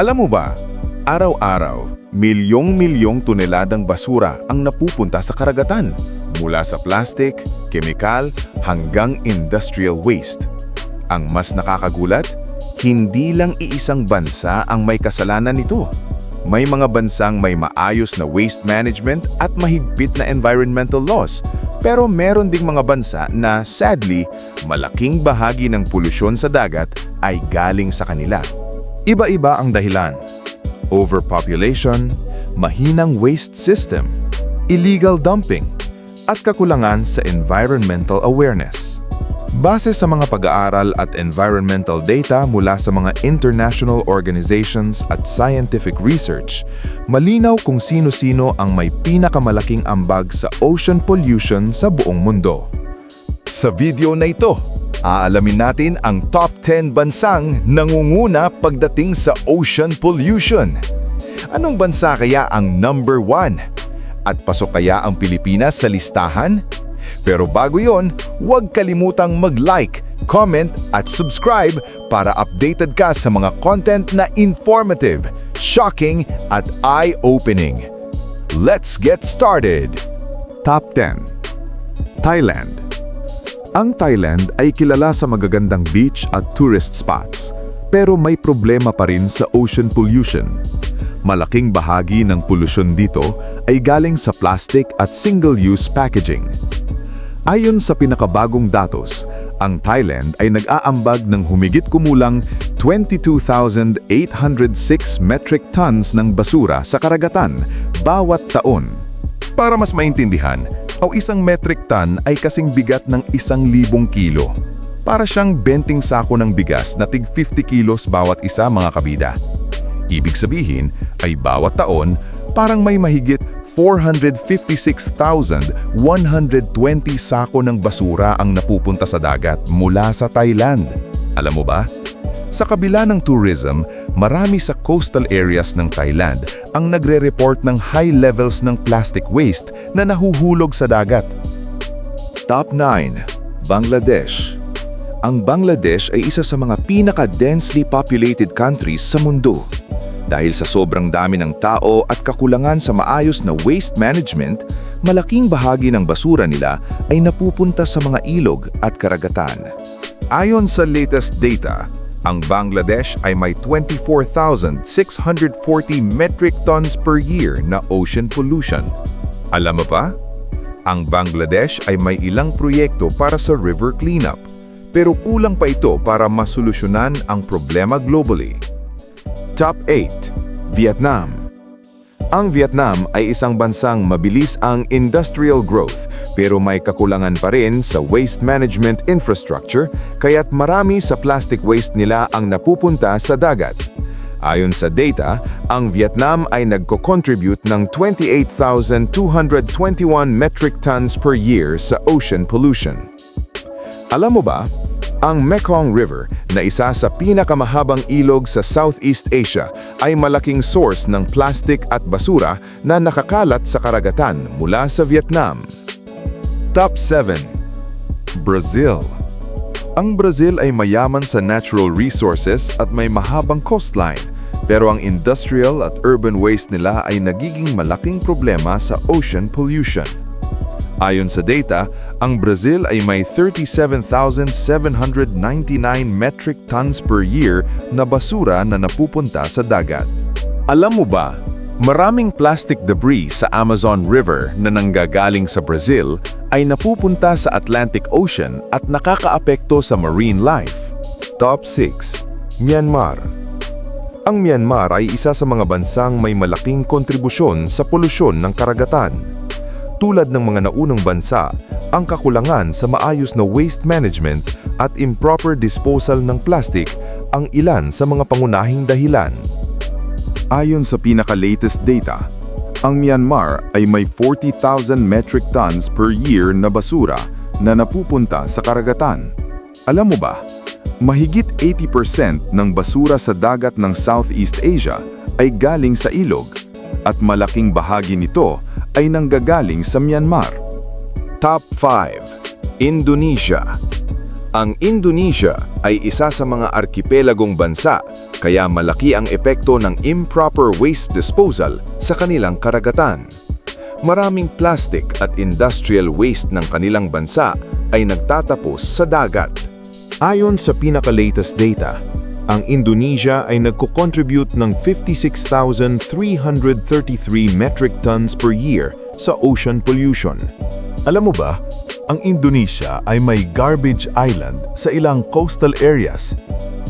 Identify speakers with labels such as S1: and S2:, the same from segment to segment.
S1: Alam mo ba, araw-araw, milyong-milyong toneladang basura ang napupunta sa karagatan, mula sa plastic, kemikal, hanggang industrial waste. Ang mas nakakagulat, hindi lang iisang bansa ang may kasalanan nito. May mga bansang may maayos na waste management at mahigpit na environmental laws, pero meron ding mga bansa na, sadly, malaking bahagi ng polusyon sa dagat ay galing sa kanila. Iba-iba ang dahilan. Overpopulation, mahinang waste system, illegal dumping, at kakulangan sa environmental awareness. Base sa mga pag-aaral at environmental data mula sa mga international organizations at scientific research, malinaw kung sino-sino ang may pinakamalaking ambag sa ocean pollution sa buong mundo. Sa video na ito, aalamin natin ang top 10 bansang nangunguna pagdating sa ocean pollution. Anong bansa kaya ang number 1? At pasok kaya ang Pilipinas sa listahan? Pero bago yon, huwag kalimutang mag-like, comment at subscribe para updated ka sa mga content na informative, shocking at eye-opening. Let's get started! Top 10. Thailand. Ang Thailand ay kilala sa magagandang beach at tourist spots, pero may problema pa rin sa ocean pollution. Malaking bahagi ng polusyon dito ay galing sa plastic at single-use packaging. Ayon sa pinakabagong datos, ang Thailand ay nag-aambag ng humigit kumulang 22,806 metric tons ng basura sa karagatan bawat taon. Para mas maintindihan, ang isang metric ton ay kasing bigat ng 1,000 kilo. Para siyang 20 sako ng bigas na tig 50 kilos bawat isa, mga kabida. Ibig sabihin ay bawat taon, parang may mahigit 456,120 sako ng basura ang napupunta sa dagat mula sa Thailand. Alam mo ba? Sa kabila ng tourism, marami sa coastal areas ng Thailand ang nagre-report ng high levels ng plastic waste na nahuhulog sa dagat. Top 9. Bangladesh. Ang Bangladesh ay isa sa mga pinaka-densely populated countries sa mundo. Dahil sa sobrang dami ng tao at kakulangan sa maayos na waste management, malaking bahagi ng basura nila ay napupunta sa mga ilog at karagatan. Ayon sa latest data, ang Bangladesh ay may 24,640 metric tons per year na ocean pollution. Alam mo ba? Ang Bangladesh ay may ilang proyekto para sa river cleanup, pero kulang pa ito para masolusyonan ang problema globally. Top 8. Vietnam. Ang Vietnam ay isang bansang mabilis ang industrial growth pero may kakulangan pa rin sa waste management infrastructure kaya't marami sa plastic waste nila ang napupunta sa dagat. Ayon sa data, ang Vietnam ay nagko-contribute ng 28,221 metric tons per year sa ocean pollution. Alam mo ba, ang Mekong River, na isa sa pinakamahabang ilog sa Southeast Asia, ay malaking source ng plastic at basura na nakakalat sa karagatan mula sa Vietnam. Top 7. Brazil. Ang Brazil ay mayaman sa natural resources at may mahabang coastline, pero ang industrial at urban waste nila ay nagiging malaking problema sa ocean pollution. Ayon sa data, ang Brazil ay may 37,799 metric tons per year na basura na napupunta sa dagat. Alam mo ba, maraming plastic debris sa Amazon River na nanggagaling sa Brazil ay napupunta sa Atlantic Ocean at nakakaapekto sa marine life. Top 6. Myanmar. Ang Myanmar ay isa sa mga bansang may malaking kontribusyon sa polusyon ng karagatan. Tulad ng mga naunang bansa, ang kakulangan sa maayos na waste management at improper disposal ng plastic ang ilan sa mga pangunahing dahilan. Ayon sa pinaka-latest data, ang Myanmar ay may 40,000 metric tons per year na basura na napupunta sa karagatan. Alam mo ba, mahigit 80% ng basura sa dagat ng Southeast Asia ay galing sa ilog at malaking bahagi nito ay nanggagaling sa Myanmar. Top 5. Indonesia. Ang Indonesia ay isa sa mga arkipelagong bansa, kaya malaki ang epekto ng improper waste disposal sa kanilang karagatan. Maraming plastic at industrial waste ng kanilang bansa ay nagtatapos sa dagat. Ayon sa pinaka-latest data, ang Indonesia ay nagko-contribute ng 56,333 metric tons per year sa ocean pollution. Alam mo ba, ang Indonesia ay may garbage island sa ilang coastal areas,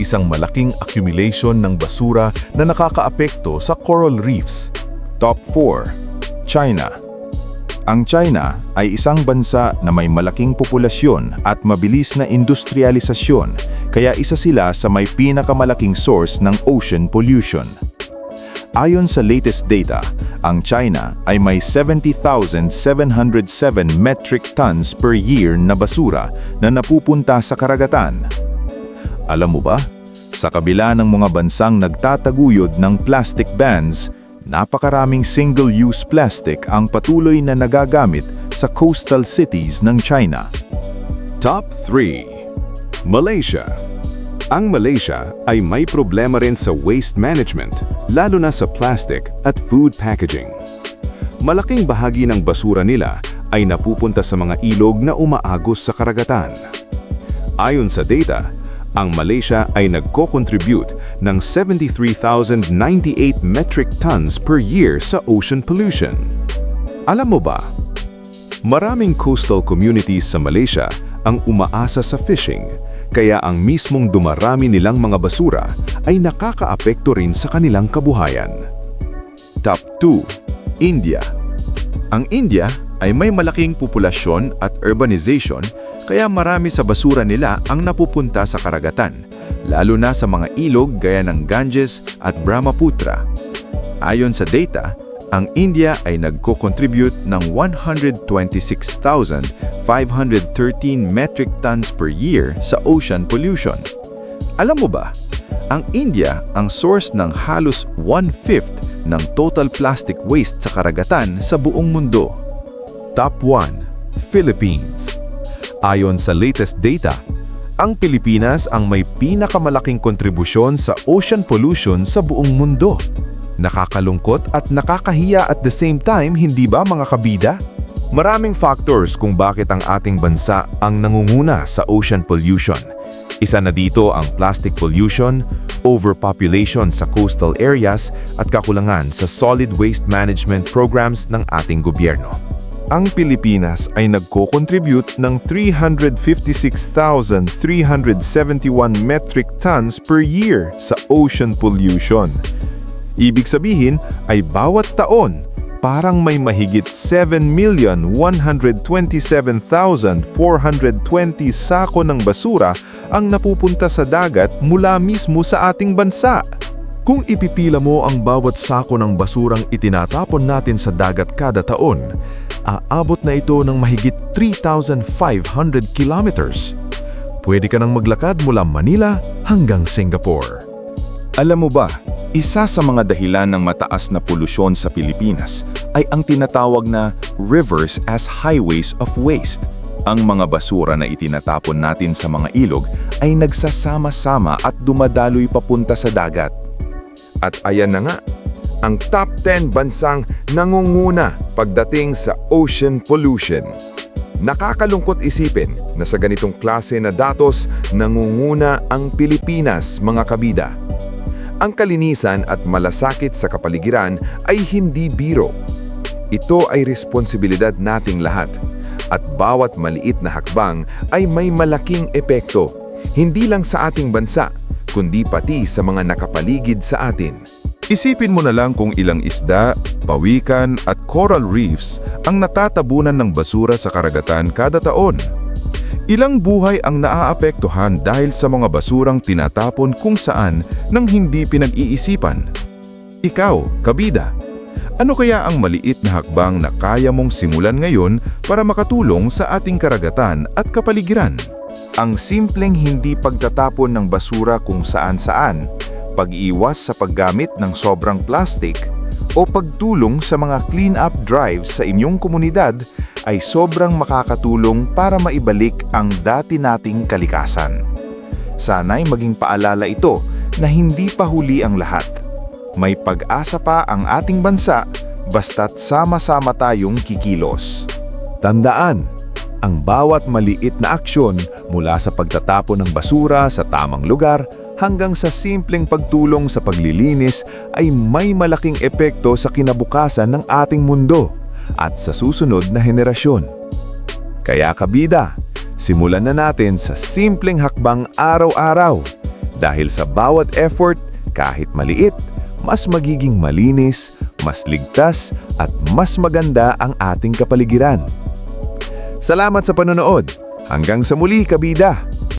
S1: isang malaking accumulation ng basura na nakakaapekto sa coral reefs. Top 4. China. Ang China ay isang bansa na may malaking populasyon at mabilis na industrialisasyon, kaya isa sila sa may pinakamalaking source ng ocean pollution. Ayon sa latest data, ang China ay may 70,707 metric tons per year na basura na napupunta sa karagatan. Alam mo ba, sa kabila ng mga bansang nagtataguyod ng plastic bans, napakaraming single-use plastic ang patuloy na nagagamit sa coastal cities ng China. Top 3. Malaysia. Ang Malaysia ay may problema rin sa waste management, lalo na sa plastic at food packaging. Malaking bahagi ng basura nila ay napupunta sa mga ilog na umaagos sa karagatan. Ayon sa data, ang Malaysia ay nagko-contribute ng 73,098 metric tons per year sa ocean pollution. Alam mo ba, maraming coastal communities sa Malaysia ang umaasa sa fishing, kaya ang mismong dumarami nilang mga basura ay nakakaapekto rin sa kanilang kabuhayan. Top 2. India. Ang India ay may malaking populasyon at urbanization, kaya marami sa basura nila ang napupunta sa karagatan, lalo na sa mga ilog gaya ng Ganges at Brahmaputra. Ayon sa data, ang India ay nagko-contribute ng 126,513 metric tons per year sa ocean pollution. Alam mo ba, ang India ang source ng halos 1/5 ng total plastic waste sa karagatan sa buong mundo. Top 1. Philippines. Ayon sa latest data, ang Pilipinas ang may pinakamalaking kontribusyon sa ocean pollution sa buong mundo. Nakakalungkot at nakakahiya at the same time, hindi ba mga kabida? Maraming factors kung bakit ang ating bansa ang nangunguna sa ocean pollution. Isa na dito ang plastic pollution, overpopulation sa coastal areas at kakulangan sa solid waste management programs ng ating gobyerno. Ang Pilipinas ay nagko-contribute ng 356,371 metric tons per year sa ocean pollution. Ibig sabihin ay bawat taon, parang may mahigit 7,127,420 sako ng basura ang napupunta sa dagat mula mismo sa ating bansa. Kung ipipila mo ang bawat sako ng basurang itinatapon natin sa dagat kada taon, aabot na ito ng mahigit 3,500 kilometers. Pwede ka nang maglakad mula Manila hanggang Singapore. Alam mo ba, isa sa mga dahilan ng mataas na polusyon sa Pilipinas ay ang tinatawag na rivers as highways of waste. Ang mga basura na itinatapon natin sa mga ilog ay nagsasama-sama at dumadaloy papunta sa dagat. At ayan na nga, ang top 10 bansang nangunguna pagdating sa ocean pollution. Nakakalungkot isipin na sa ganitong klase na datos nangunguna ang Pilipinas, mga kabida. Ang kalinisan at malasakit sa kapaligiran ay hindi biro. Ito ay responsibilidad nating lahat. At bawat maliit na hakbang ay may malaking epekto, hindi lang sa ating bansa, kundi pati sa mga nakapaligid sa atin. Isipin mo na lang kung ilang isda, pawikan at coral reefs ang natatabunan ng basura sa karagatan kada taon. Ilang buhay ang naaapektuhan dahil sa mga basurang tinatapon kung saan nang hindi pinag-iisipan. Ikaw, kabida, ano kaya ang maliit na hakbang na kaya mong simulan ngayon para makatulong sa ating karagatan at kapaligiran? Ang simpleng hindi pagtatapon ng basura kung saan-saan, pag-iwas sa paggamit ng sobrang plastic, o pagtulong sa mga clean-up drives sa inyong komunidad ay sobrang makakatulong para maibalik ang dati nating kalikasan. Sana'y maging paalala ito na hindi pa huli ang lahat. May pag-asa pa ang ating bansa basta't sama-sama tayong kikilos. Tandaan, ang bawat maliit na aksyon mula sa pagtatapon ng basura sa tamang lugar hanggang sa simpleng pagtulong sa paglilinis ay may malaking epekto sa kinabukasan ng ating mundo at sa susunod na henerasyon. Kaya kabida, simulan na natin sa simpleng hakbang araw-araw dahil sa bawat effort, kahit maliit, mas magiging malinis, mas ligtas at mas maganda ang ating kapaligiran. Salamat sa panonood. Hanggang sa muli, kabida!